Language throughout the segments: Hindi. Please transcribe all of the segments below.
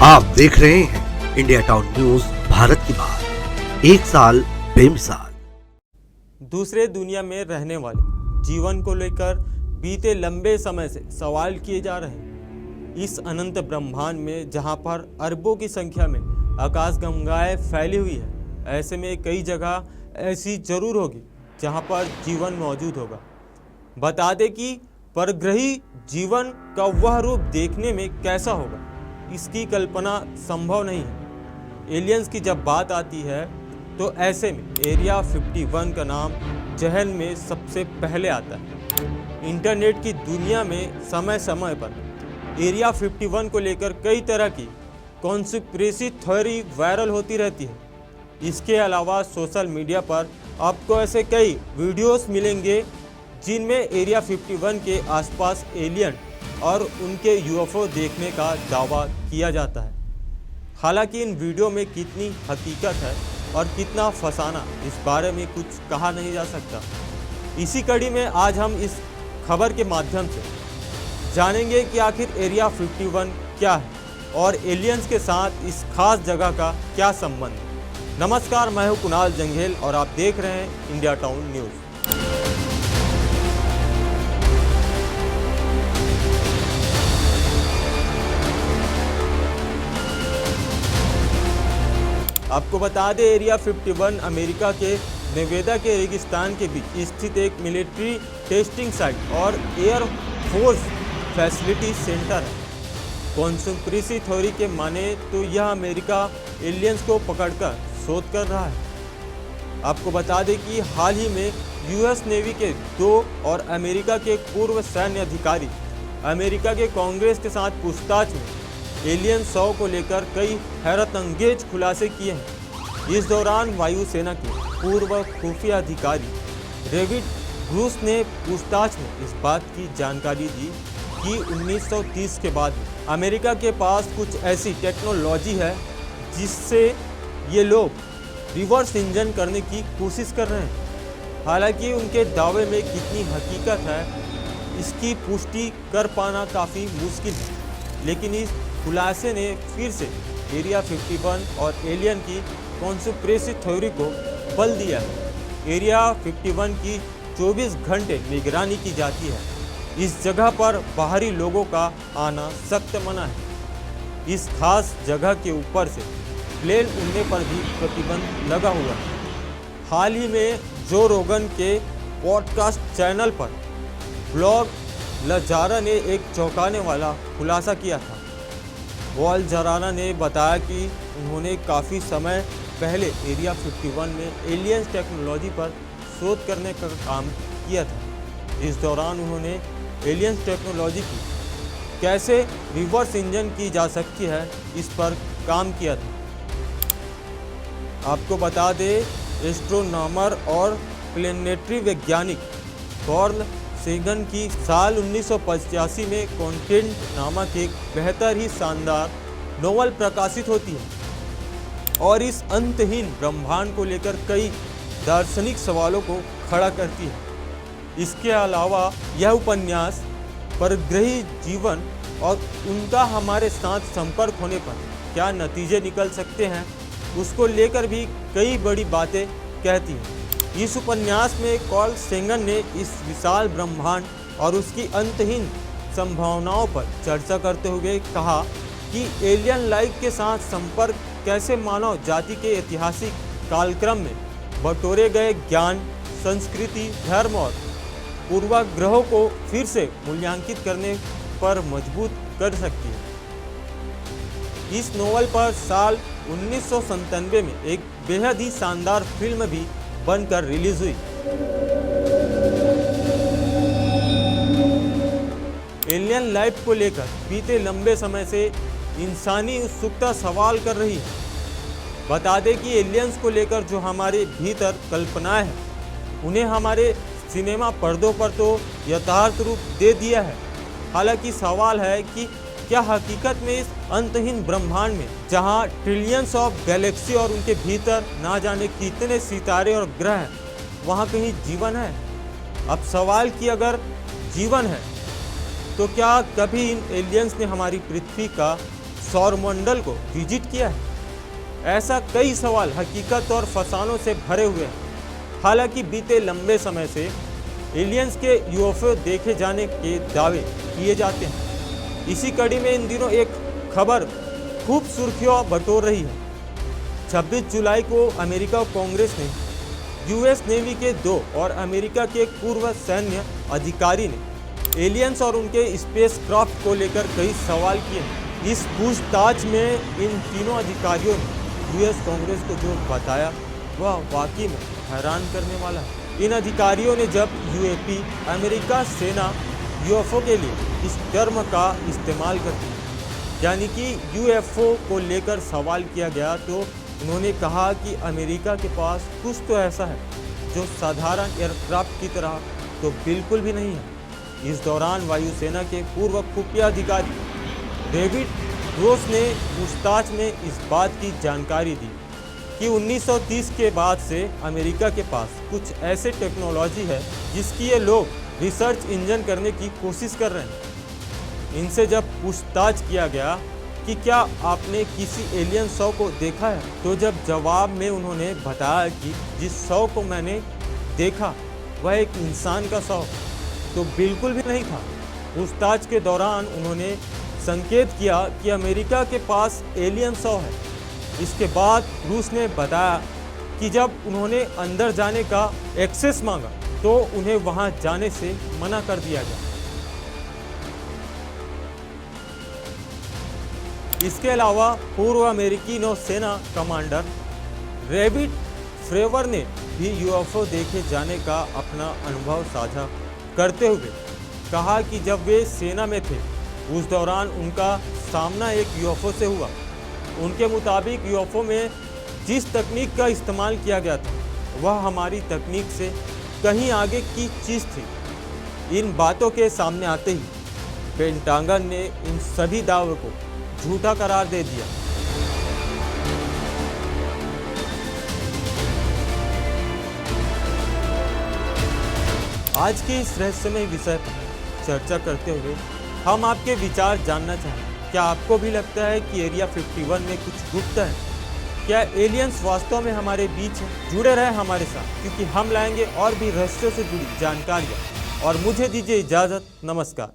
आप देख रहे हैं इंडिया टाउन न्यूज भारत की बात, एक साल बेमिसाल। दूसरे दुनिया में रहने वाले जीवन को लेकर बीते लंबे समय से सवाल किए जा रहे हैं। इस अनंत ब्रह्मांड में जहां पर अरबों की संख्या में आकाशगंगाएं फैली हुई है, ऐसे में कई जगह ऐसी जरूर होगी जहां पर जीवन मौजूद होगा। बता दें कि परग्रही जीवन का वह रूप देखने में कैसा होगा, इसकी कल्पना संभव नहीं है। एलियंस की जब बात आती है तो ऐसे में एरिया 51 का नाम जहन में सबसे पहले आता है। इंटरनेट की दुनिया में समय समय पर एरिया 51 को लेकर कई तरह की कॉन्स्पिरेसी थ्योरी वायरल होती रहती है। इसके अलावा सोशल मीडिया पर आपको ऐसे कई वीडियोस मिलेंगे जिनमें एरिया 51 के आसपास एलियन और उनके यूएफओ देखने का दावा किया जाता है। हालांकि इन वीडियो में कितनी हकीकत है और कितना फसाना, इस बारे में कुछ कहा नहीं जा सकता। इसी कड़ी में आज हम इस खबर के माध्यम से जानेंगे कि आखिर एरिया 51 क्या है और एलियंस के साथ इस खास जगह का क्या संबंध है। नमस्कार, मैं हूं कुणाल जंघेल और आप देख रहे हैं इंडिया टाउन न्यूज़। आपको बता दें, एरिया 51 अमेरिका के नेवेदा के रेगिस्तान के बीच स्थित एक मिलिट्री टेस्टिंग साइट और एयर फोर्स फैसिलिटी सेंटर है। कॉन्स्पिरेसी थ्योरी के माने तो यह अमेरिका एलियंस को पकड़कर शोध कर रहा है। आपको बता दें कि हाल ही में यूएस नेवी के 2 और अमेरिका के पूर्व सैन्य अधिकारी अमेरिका के कांग्रेस के साथ पूछताछ में एलियन 100 को लेकर कई हैरतअंगेज खुलासे किए हैं। इस दौरान वायुसेना के पूर्व खुफिया अधिकारी डेविड ब्रूस ने पूछताछ में इस बात की जानकारी दी कि 1930 के बाद अमेरिका के पास कुछ ऐसी टेक्नोलॉजी है जिससे ये लोग रिवर्स इंजन करने की कोशिश कर रहे हैं। हालांकि उनके दावे में कितनी हकीकत है, इसकी पुष्टि कर पाना काफ़ी मुश्किल है, लेकिन इस खुलासे ने फिर से एरिया 51 और एलियन की कॉन्स्पिरेसी थ्योरी को बल दिया है। एरिया 51 की 24 घंटे निगरानी की जाती है। इस जगह पर बाहरी लोगों का आना सख्त मना है। इस खास जगह के ऊपर से प्लेन उड़ने पर भी प्रतिबंध लगा हुआ है। हाल ही में जो रोगन के पॉडकास्ट चैनल पर ब्लॉग लजारा ने एक चौंकाने वाला खुलासा किया था। वॉल जराना ने बताया कि उन्होंने काफ़ी समय पहले एरिया 51 में एलियंस टेक्नोलॉजी पर शोध करने का काम किया था। इस दौरान उन्होंने एलियंस टेक्नोलॉजी की कैसे रिवर्स इंजन की जा सकती है, इस पर काम किया था। आपको बता दें, एस्ट्रोनॉमर और प्लेनेटरी वैज्ञानिक कार्ल सेगन की साल 1985 में कॉन्टेंट नामक एक बेहतर ही शानदार नोवेल प्रकाशित होती है और इस अंतहीन ब्रह्मांड को लेकर कई दार्शनिक सवालों को खड़ा करती है। इसके अलावा यह उपन्यास परग्रही जीवन और उनका हमारे साथ संपर्क होने पर क्या नतीजे निकल सकते हैं, उसको लेकर भी कई बड़ी बातें कहती है। इस उपन्यास में कार्ल सेगन ने इस विशाल ब्रह्मांड और उसकी अंतहीन संभावनाओं पर चर्चा करते हुए कहा कि एलियन लाइफ के साथ संपर्क कैसे मानव जाति के ऐतिहासिक कालक्रम में बटोरे गए ज्ञान, संस्कृति, धर्म और पूर्वाग्रहों को फिर से मूल्यांकित करने पर मजबूत कर सकती है। इस नोवेल पर साल 1997 में एक बेहद ही शानदार फिल्म भी बनकर रिलीज हुई। एलियन लाइफ को लेकर बीते लंबे समय से इंसानी उत्सुकता सवाल कर रही है। बता दें कि एलियंस को लेकर जो हमारे भीतर कल्पनाएं हैं, उन्हें हमारे सिनेमा पर्दों पर तो यथार्थ रूप दे दिया है। हालांकि सवाल है कि क्या हकीकत में इस अंतहीन ब्रह्मांड में, जहां ट्रिलियंस ऑफ गैलेक्सी और उनके भीतर ना जाने कितने सितारे और ग्रह हैं, वहां कहीं जीवन है? अब सवाल कि अगर जीवन है तो क्या कभी इन एलियंस ने हमारी पृथ्वी का सौरमंडल को विजिट किया है? ऐसा कई सवाल हकीकत और फसानों से भरे हुए हैं। हालांकि बीते लंबे समय से एलियंस के यूएफओ देखे जाने के दावे किए जाते हैं। इसी कड़ी में इन दिनों एक खबर खूब सुर्खियों बटोर रही है। 26 जुलाई को अमेरिका कांग्रेस ने यूएस नेवी के 2 और अमेरिका के एक पूर्व सैन्य अधिकारी ने एलियंस और उनके स्पेस क्राफ्ट को लेकर कई सवाल किए हैं। इस पूछताछ में इन तीनों अधिकारियों ने यूएस कांग्रेस को जो बताया वह वाकई में हैरान करने वाला है। इन अधिकारियों ने जब यूएपी अमेरिका सेना यूएफओ के लिए इस टर्म का इस्तेमाल करती है, यानी कि यूएफओ को लेकर सवाल किया गया, तो उन्होंने कहा कि अमेरिका के पास कुछ तो ऐसा है जो साधारण एयरक्राफ्ट की तरह तो बिल्कुल भी नहीं है। इस दौरान वायुसेना के पूर्व खुफिया अधिकारी डेविड रोस ने पूछताछ में इस बात की जानकारी दी कि 1930 के बाद से अमेरिका के पास कुछ ऐसे टेक्नोलॉजी है जिसकी ये लोग रिसर्च इंजन करने की कोशिश कर रहे हैं। इनसे जब पूछताछ किया गया कि क्या आपने किसी एलियन शव को देखा है, तो जब जवाब में उन्होंने बताया कि जिस शव को मैंने देखा वह एक इंसान का शव तो बिल्कुल भी नहीं था। पूछताछ के दौरान उन्होंने संकेत किया कि अमेरिका के पास एलियन शव है। इसके बाद रूस ने बताया कि जब उन्होंने अंदर जाने का एक्सेस मांगा तो उन्हें वहां जाने से मना कर दिया गया। इसके अलावा पूर्व अमेरिकी नौसेना कमांडर डेविड फ्रेवर ने भी यूएफओ देखे जाने का अपना अनुभव साझा करते हुए कहा कि जब वे सेना में थे उस दौरान उनका सामना एक यूएफओ से हुआ। उनके मुताबिक यूएफओ में जिस तकनीक का इस्तेमाल किया गया था वह हमारी तकनीक से कहीं आगे की चीज़ थी। इन बातों के सामने आते ही पेंटागन ने इन सभी दावों को झूठा करार दे दिया। आज के इस रहस्यमय विषय पर चर्चा करते हुए हम आपके विचार जानना चाहेंगे। क्या आपको भी लगता है कि एरिया 51 में कुछ गुप्त है? क्या एलियंस वास्तव में हमारे बीच है? जुड़े रहे हमारे साथ, क्योंकि हम लाएंगे और भी रहस्यों से जुड़ी जानकारियाँ। और मुझे दीजिए इजाजत। नमस्कार।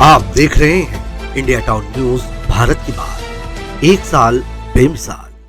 आप देख रहे हैं इंडिया टाउन न्यूज, भारत की बात, एक साल बेमिसाल।